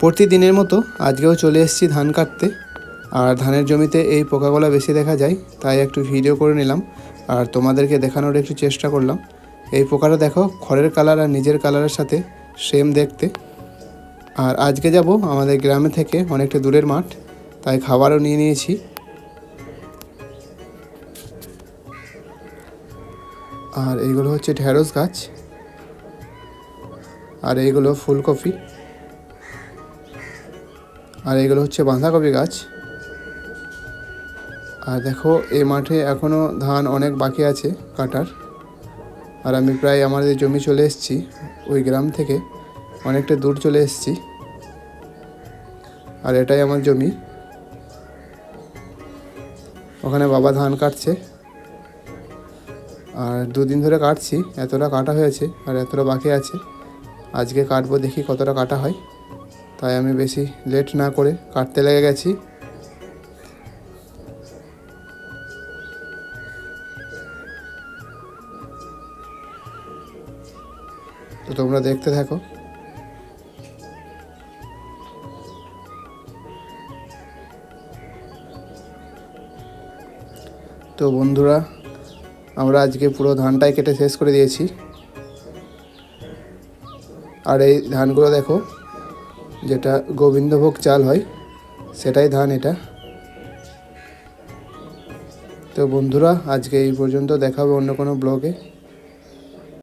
প্রতিদিনের মতো আজকেও চলে এসেছি ধান কাটতে। আর ধানের জমিতে এই পোকাগুলো বেশি দেখা যায়, তাই একটু ভিডিও করে নিলাম আর তোমাদেরকে দেখানোর একটু চেষ্টা করলাম। এই পোকাটা দেখো, খড়ের কালার আর নিজের কালারের সাথে সেম দেখতে। আর আজকে যাব আমাদের গ্রামে থেকে অনেকটা দূরের মাঠ, তাই খাবারও নিয়ে নিয়েছি। আর এইগুলো হচ্ছে ঢেঁড়স গাছ, আর এইগুলো ফুলকপি, আর এইগুলো হচ্ছে বাঁধাকপি গাছ। আর দেখো, এই মাঠে এখনও ধান অনেক বাকি আছে কাটার। আর আমি প্রায় আমাদের জমি চলে এসেছি, ওই গ্রাম থেকে অনেকটা দূর চলে এসেছি। আর এটাই আমার জমি, ওখানে বাবা ধান কাটছে। আর দুদিন ধরে কাটছি, এতটা কাটা হয়েছে আর এতটা বাকি আছে। আজকে কাটবো, দেখি কতটা কাটা হয়। তাই আমি বেশি লেট না করে কাটতে লেগে গেছি। তো তোমরা দেখতে থাকো। তো বন্ধুরা, আমরা আজকে পুরো ধানটাই কেটে শেষ করে দিয়েছি। আর এই ধানগুলো দেখো, যেটা গোবিন্দভোগ চাল হয় সেটাই ধান এটা। তো বন্ধুরা, আজকে এই পর্যন্ত, দেখা হবে অন্য কোনো ব্লগে।